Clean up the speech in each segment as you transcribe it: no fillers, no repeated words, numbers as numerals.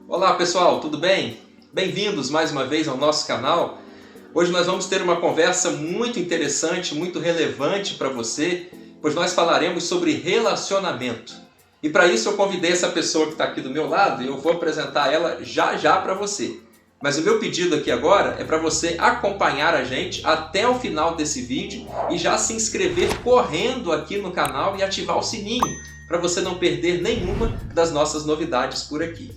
Olá pessoal, tudo bem? Bem-vindos mais uma vez ao nosso canal. Hoje nós vamos ter uma conversa muito interessante, muito relevante para você, pois nós falaremos sobre relacionamento. E para isso eu convidei essa pessoa que está aqui do meu lado e eu vou apresentar ela já para você. Mas o meu pedido aqui agora é para você acompanhar a gente até o final desse vídeo e já se inscrever correndo aqui no canal e ativar o sininho para você não perder nenhuma das nossas novidades por aqui.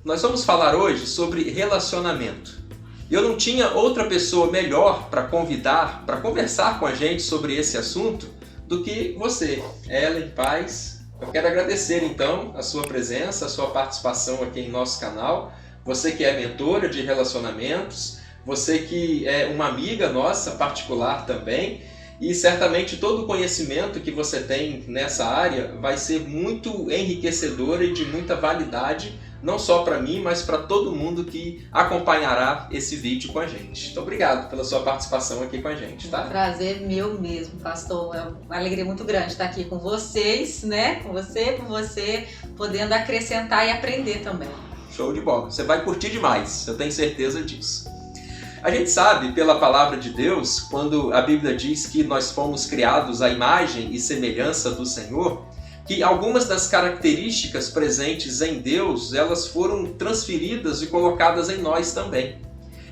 Nós vamos falar hoje sobre relacionamento. Eu não tinha outra pessoa melhor para convidar, para conversar com a gente sobre esse assunto do que você, Ellen Paz. Eu quero agradecer então a sua presença, a sua participação aqui em nosso canal. Você que é mentora de relacionamentos, você que é uma amiga nossa particular também. E certamente todo o conhecimento que você tem nessa área vai ser muito enriquecedor e de muita validade, não só para mim, mas para todo mundo que acompanhará esse vídeo com a gente. Então, obrigado pela sua participação aqui com a gente, tá? Um prazer meu mesmo, pastor. É uma alegria muito grande estar aqui com vocês, né? Com você, podendo acrescentar e aprender também. Show de bola. Você vai curtir demais, eu tenho certeza disso. A gente sabe pela palavra de Deus, quando a Bíblia diz que nós fomos criados à imagem e semelhança do Senhor, que algumas das características presentes em Deus, elas foram transferidas e colocadas em nós também.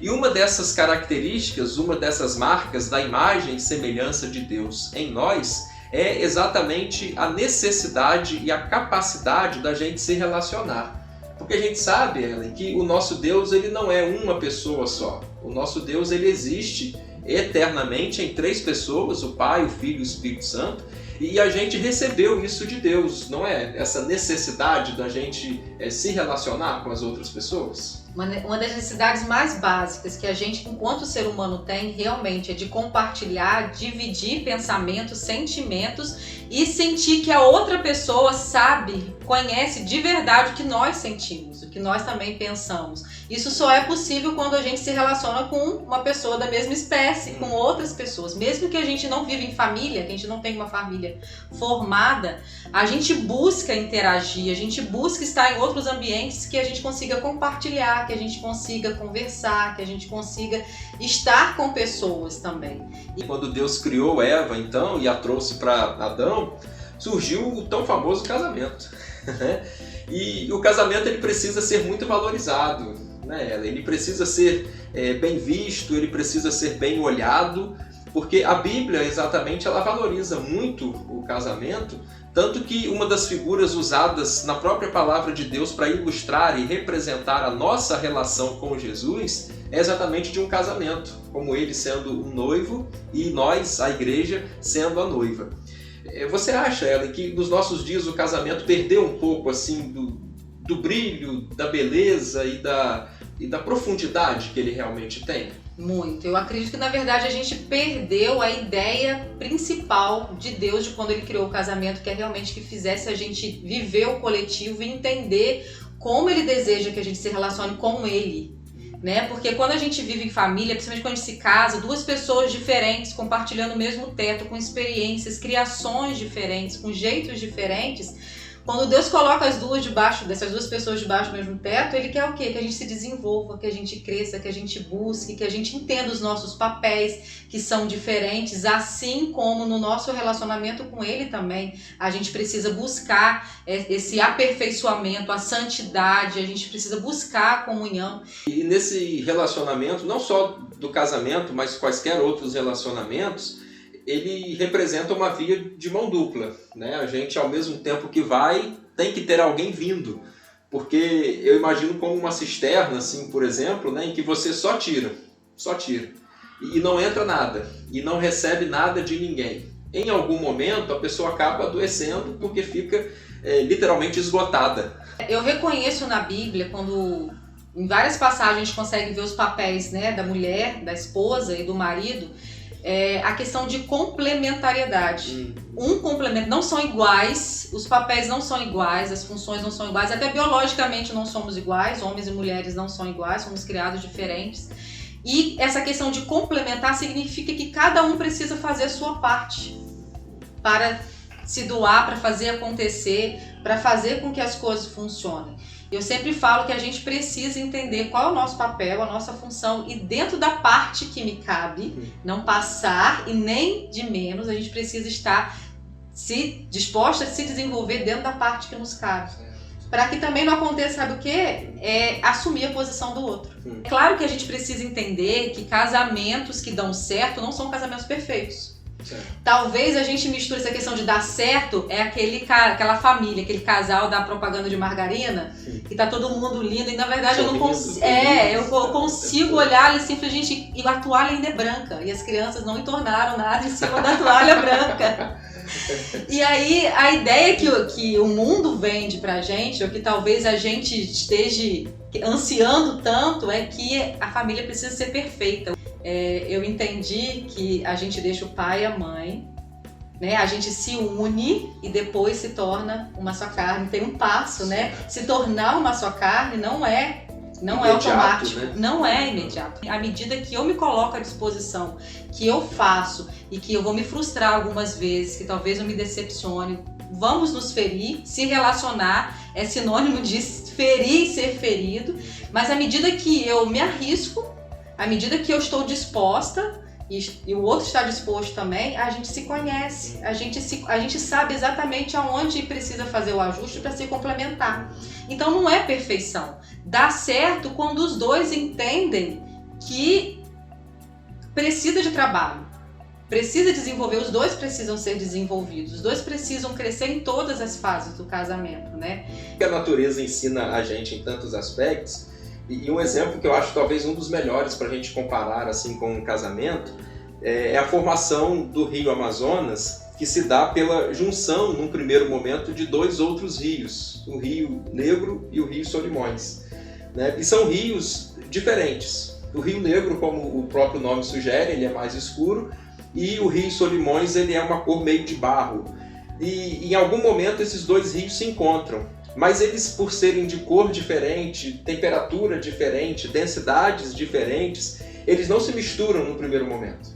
E uma dessas características, uma dessas marcas da imagem e semelhança de Deus em nós, é exatamente a necessidade e a capacidade da gente se relacionar. Porque a gente sabe, Ellen, que o nosso Deus ele não é uma pessoa só. O nosso Deus ele existe eternamente em três pessoas, o Pai, o Filho e o Espírito Santo, e a gente recebeu isso de Deus, não é? Essa necessidade da gente se relacionar com as outras pessoas. Uma das necessidades mais básicas que a gente, enquanto ser humano, tem realmente é de compartilhar, dividir pensamentos, sentimentos e sentir que a outra pessoa sabe, conhece de verdade o que nós sentimos, o que nós também pensamos. Isso só é possível quando a gente se relaciona com uma pessoa da mesma espécie, com outras pessoas. Mesmo que a gente não viva em família, que a gente não tenha uma família formada, a gente busca interagir, a gente busca estar em outros ambientes que a gente consiga compartilhar, que a gente consiga conversar, que a gente consiga estar com pessoas também. E quando Deus criou Eva, então, e a trouxe para Adão, surgiu o tão famoso casamento. E o casamento ele precisa ser muito valorizado, né? Ele precisa ser bem visto, ele precisa ser bem olhado, porque a Bíblia, exatamente, ela valoriza muito o casamento, tanto que uma das figuras usadas na própria palavra de Deus para ilustrar e representar a nossa relação com Jesus é exatamente de um casamento, como ele sendo um noivo e nós, a igreja, sendo a noiva. Você acha, Ellen, que nos nossos dias o casamento perdeu um pouco assim do brilho, da beleza e da profundidade que ele realmente tem? Muito. Eu acredito que, na verdade, a gente perdeu a ideia principal de Deus de quando ele criou o casamento, que é realmente que fizesse a gente viver o coletivo e entender como ele deseja que a gente se relacione com ele. Né? Porque quando a gente vive em família, principalmente quando a gente se casa, duas pessoas diferentes compartilhando o mesmo teto, com experiências, criações diferentes, com jeitos diferentes. Quando Deus coloca dessas duas pessoas debaixo do mesmo teto, Ele quer o quê? Que a gente se desenvolva, que a gente cresça, que a gente busque, que a gente entenda os nossos papéis, que são diferentes, assim como no nosso relacionamento com Ele também. A gente precisa buscar esse aperfeiçoamento, a santidade, a gente precisa buscar a comunhão. E nesse relacionamento, não só do casamento, mas quaisquer outros relacionamentos, ele representa uma via de mão dupla, né? A gente, ao mesmo tempo que vai, tem que ter alguém vindo. Porque eu imagino como uma cisterna, assim, por exemplo, né, em que você só tira. E não entra nada, e não recebe nada de ninguém. Em algum momento, a pessoa acaba adoecendo porque fica literalmente esgotada. Eu reconheço na Bíblia, quando em várias passagens a gente consegue ver os papéis, né, da mulher, da esposa e do marido, a questão de complementariedade. Um complemento, não são iguais, os papéis não são iguais, as funções não são iguais, até biologicamente não somos iguais, homens e mulheres não são iguais, somos criados diferentes. E essa questão de complementar significa que cada um precisa fazer a sua parte para se doar, para fazer acontecer, para fazer com que as coisas funcionem. Eu sempre falo que a gente precisa entender qual é o nosso papel, a nossa função, e dentro da parte que me cabe, não passar e nem de menos, a gente precisa estar disposta a se desenvolver dentro da parte que nos cabe. Para que também não aconteça, sabe o quê? Assumir a posição do outro. É claro que a gente precisa entender que casamentos que dão certo não são casamentos perfeitos. Certo. Talvez a gente misture essa questão de dar certo, aquela família, aquele casal da propaganda de margarina, que tá todo mundo lindo, e na verdade eu consigo olhar ali assim e falar, gente, e a toalha ainda é branca, e as crianças não entornaram nada em cima da toalha branca. E aí a ideia que o mundo vende pra gente, ou que talvez a gente esteja ansiando tanto, é que a família precisa ser perfeita. Eu entendi que a gente deixa o pai e a mãe, né? A gente se une e depois se torna uma só carne. Tem um passo, né? Se tornar uma só carne não é automático, né? Não é imediato. À medida que eu me coloco à disposição, que eu faço e que eu vou me frustrar algumas vezes, que talvez eu me decepcione, vamos nos ferir, se relacionar é sinônimo de ferir e ser ferido, mas à medida que eu me arrisco, à medida que eu estou disposta e o outro está disposto também, a gente se conhece, a gente sabe exatamente aonde precisa fazer o ajuste para se complementar. Então não é perfeição. Dá certo quando os dois entendem que precisa de trabalho, precisa desenvolver, os dois precisam ser desenvolvidos, os dois precisam crescer em todas as fases do casamento, né? A natureza ensina a gente em tantos aspectos. E um exemplo que eu acho talvez um dos melhores para a gente comparar assim com um casamento é a formação do rio Amazonas, que se dá pela junção, num primeiro momento, de dois outros rios, o Rio Negro e o Rio Solimões, né? E são rios diferentes. O Rio Negro, como o próprio nome sugere, ele é mais escuro, e o Rio Solimões ele é uma cor meio de barro. E em algum momento esses dois rios se encontram. Mas eles, por serem de cor diferente, temperatura diferente, densidades diferentes, eles não se misturam no primeiro momento.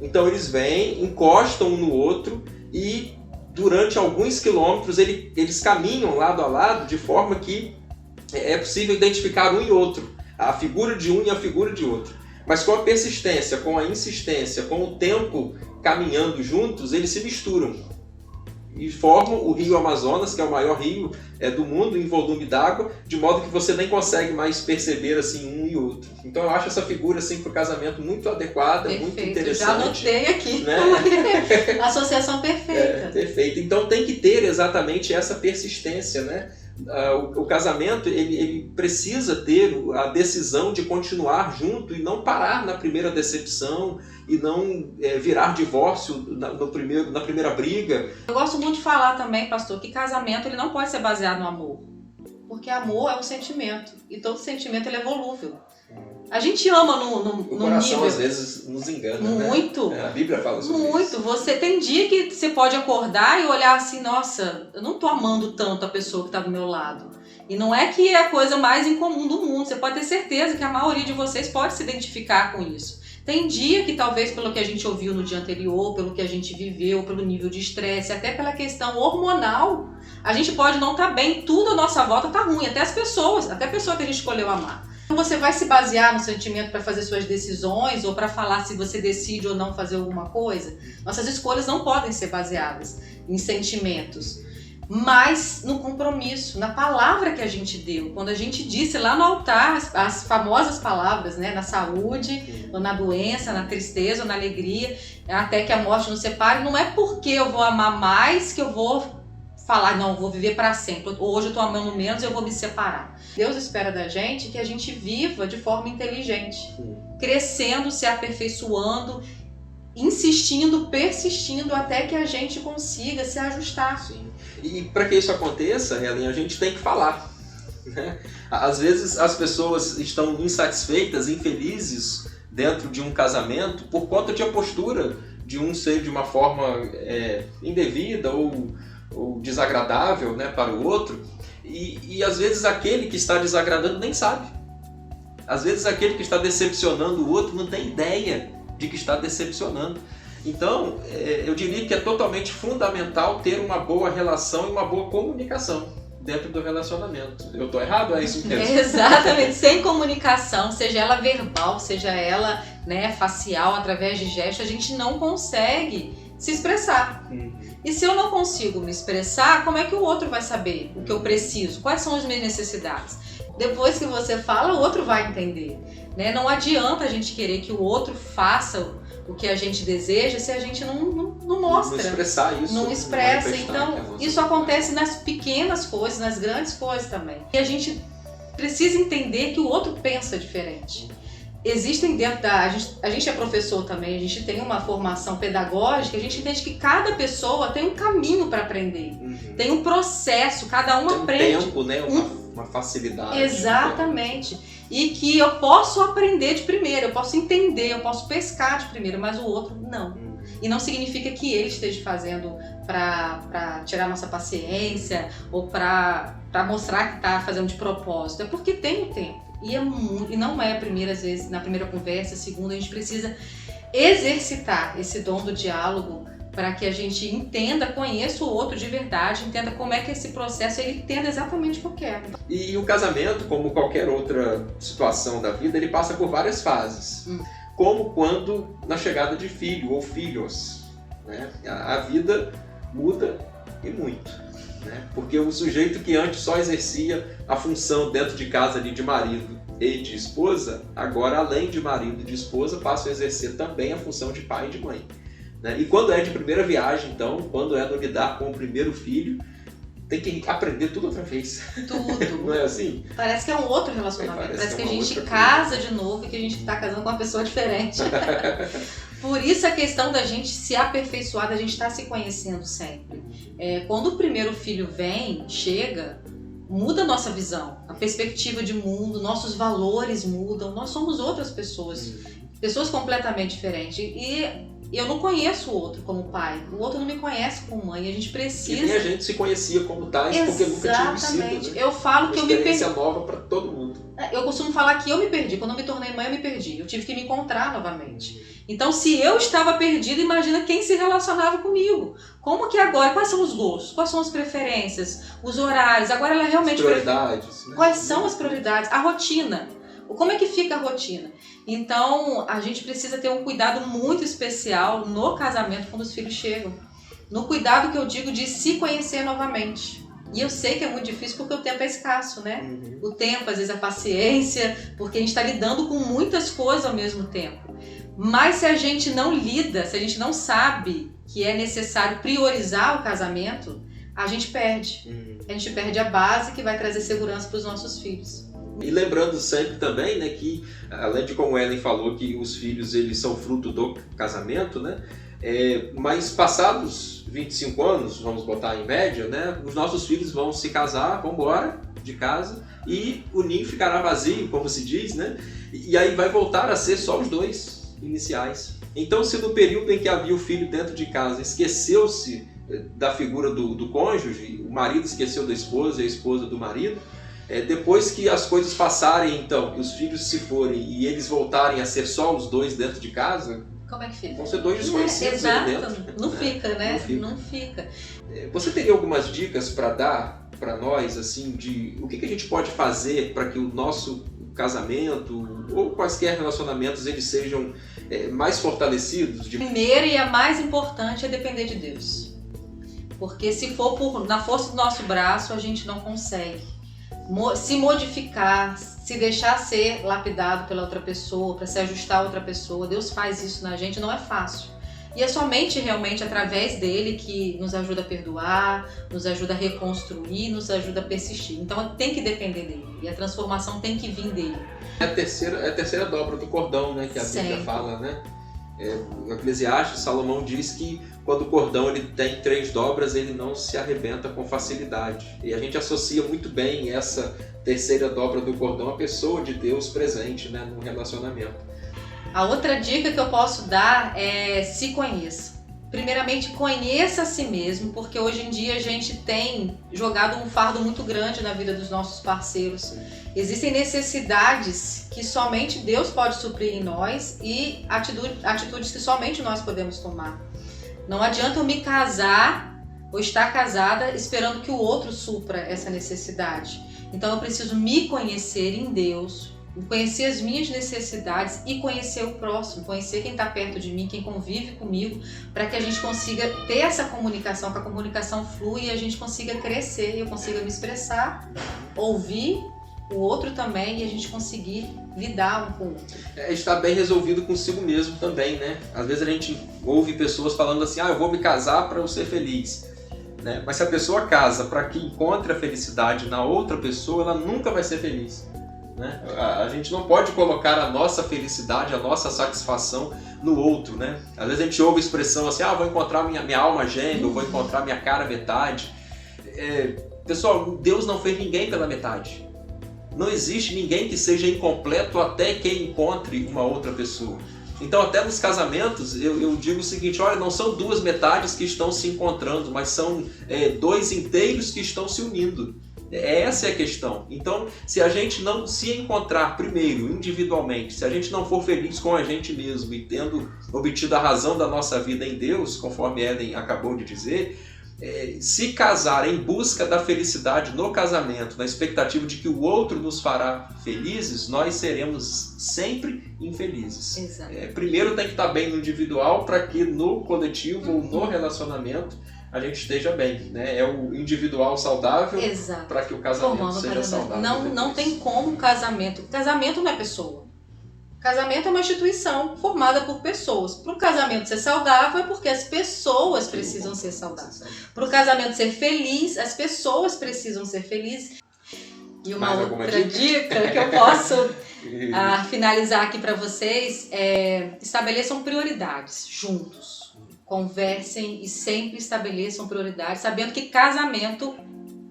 Então eles vêm, encostam um no outro e durante alguns quilômetros eles caminham lado a lado de forma que é possível identificar um e outro, a figura de um e a figura de outro. Mas com a persistência, com a insistência, com o tempo caminhando juntos, eles se misturam. E formam o Rio Amazonas, que é o maior rio do mundo em volume d'água, de modo que você nem consegue mais perceber assim um e outro. Então eu acho essa figura assim para o casamento muito adequada, perfeito, muito interessante. Já anotei aqui, né? Associação perfeita. Perfeito. Então tem que ter exatamente essa persistência, né? O casamento ele precisa ter a decisão de continuar junto e não parar na primeira decepção e não virar divórcio na primeira briga. Eu gosto muito de falar também, pastor, que casamento ele não pode ser baseado no amor, porque amor é um sentimento e todo sentimento ele é volúvel. A gente ama no coração nível... às vezes nos engana, muito, né? A Bíblia fala sobre muito. isso. Tem dia que você pode acordar e olhar assim, nossa, eu não tô amando tanto a pessoa que tá do meu lado. E não é que é a coisa mais incomum do mundo. Você pode ter certeza que a maioria de vocês pode se identificar com isso. Tem dia que talvez pelo que a gente ouviu no dia anterior, pelo que a gente viveu, pelo nível de estresse, até pela questão hormonal, a gente pode não estar bem, tudo à nossa volta tá ruim, até a pessoa que a gente escolheu amar. Você vai se basear no sentimento para fazer suas decisões ou para falar se você decide ou não fazer alguma coisa? Nossas escolhas não podem ser baseadas em sentimentos, mas no compromisso, na palavra que a gente deu. Quando a gente disse lá no altar as famosas palavras, né? Na saúde, ou na doença, na tristeza, ou na alegria, até que a morte nos separe, não é porque eu vou amar mais que eu vou falar, não, vou viver para sempre. Hoje eu tô amando menos, eu vou me separar. Deus espera da gente que a gente viva de forma inteligente, crescendo, se aperfeiçoando, insistindo, persistindo até que a gente consiga se ajustar. Sim. E para que isso aconteça, Helen, a gente tem que falar, né? Às vezes as pessoas estão insatisfeitas, infelizes dentro de um casamento por conta de a postura de um ser de uma forma indevida ou desagradável, né, para o outro, e às vezes aquele que está desagradando nem sabe. Às vezes aquele que está decepcionando o outro não tem ideia de que está decepcionando. Então, eu diria que é totalmente fundamental ter uma boa relação e uma boa comunicação dentro do relacionamento. Eu estou errado? É isso mesmo? Exatamente. Sem comunicação, seja ela verbal, seja ela, né, facial, através de gestos, a gente não consegue se expressar. E se eu não consigo me expressar, como é que o outro vai saber o que eu preciso? Quais são as minhas necessidades? Depois que você fala, o outro vai entender, né? Não adianta a gente querer que o outro faça o que a gente deseja se a gente não mostra. Não expressar isso. Não expressa. Então, isso acontece nas pequenas coisas, nas grandes coisas também. E a gente precisa entender que o outro pensa diferente. Existem dentro da... A gente é professor também, a gente tem uma formação pedagógica, a gente entende que cada pessoa tem um caminho para aprender. Tem um processo, cada um aprende. Tem um tempo, né? Uma facilidade. Exatamente. E que eu posso aprender de primeira, eu posso entender, eu posso pescar de primeira, mas o outro não. E não significa que ele esteja fazendo para tirar nossa paciência ou para mostrar que está fazendo de propósito. É porque tem o tempo. E não é a primeira vez, na primeira conversa, a segunda, a gente precisa exercitar esse dom do diálogo para que a gente entenda, conheça o outro de verdade, entenda como é que esse processo, ele entenda exatamente o que eu quero. E o casamento, como qualquer outra situação da vida, ele passa por várias fases. Como quando na chegada de filho ou filhos, né? A vida muda e muito, né? Porque o sujeito que antes só exercia a função dentro de casa ali de marido e de esposa, agora além de marido e de esposa, passa a exercer também a função de pai e de mãe. E quando é de primeira viagem, então, quando é no lidar com o primeiro filho, tem que aprender tudo outra vez. Tudo. Não é assim? Parece que é um outro relacionamento. Parece que a gente casa de novo e que a gente está casando com uma pessoa diferente. Por isso a questão da gente se aperfeiçoar, da gente estar se conhecendo sempre. Quando o primeiro filho vem, chega, muda a nossa visão, a perspectiva de mundo, nossos valores mudam, nós somos outras pessoas. Pessoas completamente diferentes. E eu não conheço o outro como pai, o outro não me conhece como mãe, a gente precisa... E nem a gente se conhecia como tais, porque nunca tinha sido, né? Eu falo que eu me perdi. Uma experiência nova para todo mundo. Eu costumo falar que eu me perdi, quando eu me tornei mãe eu me perdi, eu tive que me encontrar novamente. Então se eu estava perdida, imagina quem se relacionava comigo. Como que agora, quais são os gostos, quais são as preferências, os horários, agora ela realmente... As prioridades. Né? Quais são as prioridades, a rotina. Como é que fica a rotina? Então, a gente precisa ter um cuidado muito especial no casamento quando os filhos chegam. No cuidado que eu digo de se conhecer novamente. E eu sei que é muito difícil porque o tempo é escasso, né? O tempo, às vezes a paciência, porque a gente está lidando com muitas coisas ao mesmo tempo. Mas se a gente não lida, se a gente não sabe que é necessário priorizar o casamento, a gente perde. A gente perde a base que vai trazer segurança para os nossos filhos. E lembrando sempre também, né, que além de como Ellen falou que os filhos eles são fruto do casamento, né, mas passados 25 anos, vamos botar em média, né, os nossos filhos vão se casar, vão embora de casa e o ninho ficará vazio, como se diz, né, e aí vai voltar a ser só os dois iniciais. Então, se no período em que havia o filho dentro de casa esqueceu-se da figura do cônjuge, o marido esqueceu da esposa e a esposa do marido, depois que as coisas passarem, então, que os filhos se forem e eles voltarem a ser só os dois dentro de casa, como é que fica? Vão ser dois desconhecidos ali dentro. Não fica, né? Não fica. Você teria algumas dicas para dar para nós, assim, de o que a gente pode fazer para que o nosso casamento ou quaisquer relacionamentos eles sejam mais fortalecidos? Primeiro e a mais importante é depender de Deus. Porque se for na força do nosso braço, a gente não consegue se modificar, se deixar ser lapidado pela outra pessoa, para se ajustar a outra pessoa. Deus faz isso na gente, não é fácil. E é somente realmente através dele que nos ajuda a perdoar, nos ajuda a reconstruir, nos ajuda a persistir. Então tem que depender dele e a transformação tem que vir dele. É a terceira dobra do cordão, né, que a Bíblia fala, né? No Eclesiastes, Salomão diz que quando o cordão ele tem 3 dobras, ele não se arrebenta com facilidade. E a gente associa muito bem essa terceira dobra do cordão à pessoa de Deus presente, né, no relacionamento. A outra dica que eu posso dar é se conheça. Primeiramente, conheça a si mesmo, porque hoje em dia a gente tem jogado um fardo muito grande na vida dos nossos parceiros. Existem necessidades que somente Deus pode suprir em nós e atitudes que somente nós podemos tomar. Não adianta eu me casar ou estar casada esperando que o outro supra essa necessidade. Então eu preciso me conhecer em Deus, conhecer as minhas necessidades e conhecer o próximo, conhecer quem está perto de mim, quem convive comigo, para que a gente consiga ter essa comunicação, que a comunicação flui e a gente consiga crescer, eu consiga me expressar, ouvir o outro também e a gente conseguir lidar um com o outro. Estar bem resolvido consigo mesmo também, né? Às vezes a gente ouve pessoas falando assim, eu vou me casar para eu ser feliz. Né? Mas se a pessoa casa para que encontre a felicidade na outra pessoa, ela nunca vai ser feliz. Né? A gente não pode colocar a nossa felicidade, a nossa satisfação no outro, né? Às vezes a gente ouve a expressão assim, vou encontrar minha alma gêmea, vou encontrar minha cara metade. Pessoal, Deus não fez ninguém pela metade. Não existe ninguém que seja incompleto até que encontre uma outra pessoa. Então até nos casamentos eu digo o seguinte, olha, não são duas metades que estão se encontrando, mas são dois inteiros que estão se unindo. Essa é a questão. Então, se a gente não se encontrar primeiro, individualmente, se a gente não for feliz com a gente mesmo e tendo obtido a razão da nossa vida em Deus, conforme Eden acabou de dizer, se casar em busca da felicidade no casamento, na expectativa de que o outro nos fará felizes, nós seremos sempre infelizes. Primeiro tem que estar bem no individual para que no coletivo ou no relacionamento a gente esteja bem, né? É o individual saudável para que o casamento seja saudável. Não tem como casamento. Casamento não é pessoa. Casamento é uma instituição formada por pessoas. Para o casamento ser saudável é porque as pessoas precisam ser saudáveis. Para o casamento ser feliz, as pessoas precisam ser felizes. E uma outra dica que eu posso finalizar aqui para vocês é estabeleçam prioridades juntos. Conversem e sempre estabeleçam prioridades, sabendo que casamento,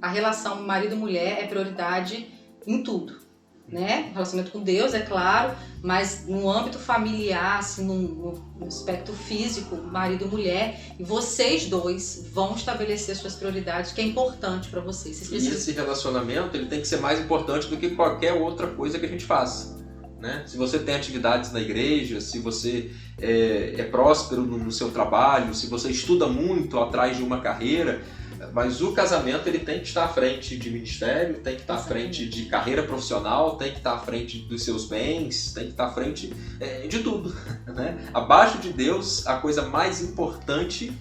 a relação marido-mulher é prioridade em tudo, né? O relacionamento com Deus, é claro, mas no âmbito familiar, assim, no aspecto físico, marido-mulher, e vocês dois vão estabelecer suas prioridades, que é importante para vocês. E esse relacionamento ele tem que ser mais importante do que qualquer outra coisa que a gente faça. Né? Se você tem atividades na igreja, se você é próspero no seu trabalho, se você estuda muito atrás de uma carreira, mas o casamento ele tem que estar à frente de ministério, tem que estar à frente de carreira profissional, tem que estar à frente dos seus bens, tem que estar à frente de tudo. Né? Abaixo de Deus, a coisa mais importante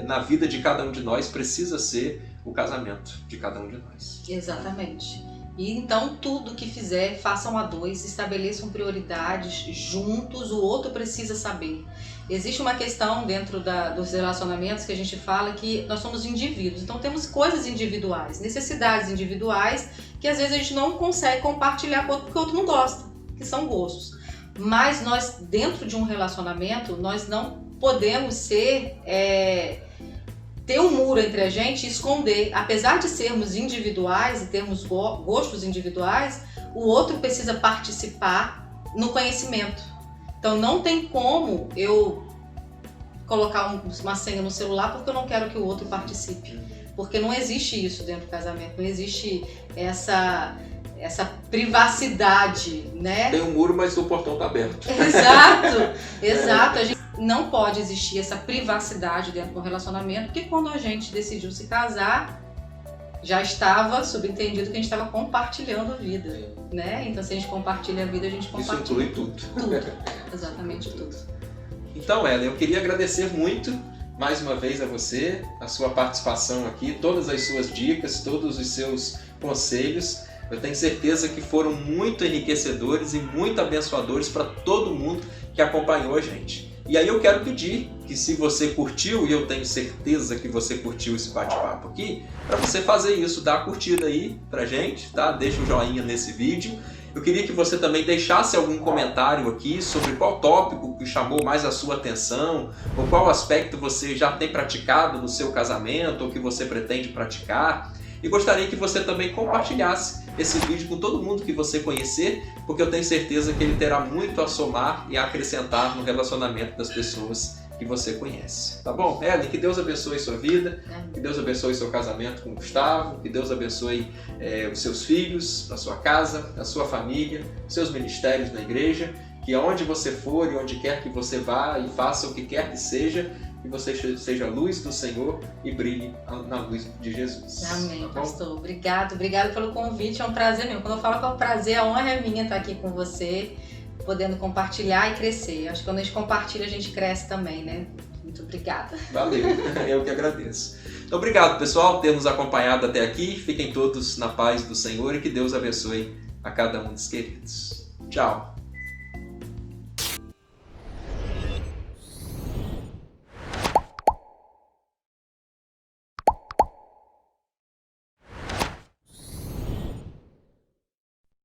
na vida de cada um de nós precisa ser o casamento de cada um de nós. Exatamente. E então tudo que fizer, façam a dois, estabeleçam prioridades juntos, o outro precisa saber. Existe uma questão dentro dos relacionamentos que a gente fala que nós somos indivíduos, então temos coisas individuais, necessidades individuais que às vezes a gente não consegue compartilhar com o outro porque o outro não gosta, que são gostos. Mas nós, dentro de um relacionamento, nós não podemos ter um muro entre a gente e esconder. Apesar de sermos individuais e termos gostos individuais, o outro precisa participar no conhecimento. Então não tem como eu colocar uma senha no celular porque eu não quero que o outro participe. Porque não existe isso dentro do casamento, não existe essa privacidade, né? Tem um muro, mas o portão está aberto. Exato. A gente não pode existir essa privacidade dentro do relacionamento, porque quando a gente decidiu se casar, já estava subentendido que a gente estava compartilhando a vida, né? Então se a gente compartilha a vida, a gente compartilha. Isso inclui tudo. Tudo, exatamente tudo. Então, Ellen, eu queria agradecer muito, mais uma vez a você, a sua participação aqui, todas as suas dicas, todos os seus conselhos. Eu tenho certeza que foram muito enriquecedores e muito abençoadores para todo mundo que acompanhou a gente. E aí eu quero pedir que se você curtiu, e eu tenho certeza que você curtiu esse bate-papo aqui, para você fazer isso, dá a curtida aí pra gente, tá? Deixa um joinha nesse vídeo. Eu queria que você também deixasse algum comentário aqui sobre qual tópico que chamou mais a sua atenção, ou qual aspecto você já tem praticado no seu casamento, ou que você pretende praticar. E gostaria que você também compartilhasse esse vídeo com todo mundo que você conhecer, porque eu tenho certeza que ele terá muito a somar e a acrescentar no relacionamento das pessoas que você conhece. Tá bom? Ellen, que Deus abençoe sua vida, que Deus abençoe seu casamento com o Gustavo, que Deus abençoe os seus filhos, a sua casa, a sua família, seus ministérios na igreja, que aonde você for e onde quer que você vá e faça o que quer que você seja a luz do Senhor e brilhe na luz de Jesus. Amém, tá pastor. Obrigado pelo convite, é um prazer mesmo. Quando eu falo que é um prazer, a honra é minha estar aqui com você, podendo compartilhar e crescer. Acho que quando a gente compartilha, a gente cresce também, né? Muito obrigada. Valeu, eu que agradeço. Então, obrigado, pessoal, por ter nos acompanhado até aqui. Fiquem todos na paz do Senhor e que Deus abençoe a cada um dos queridos. Tchau.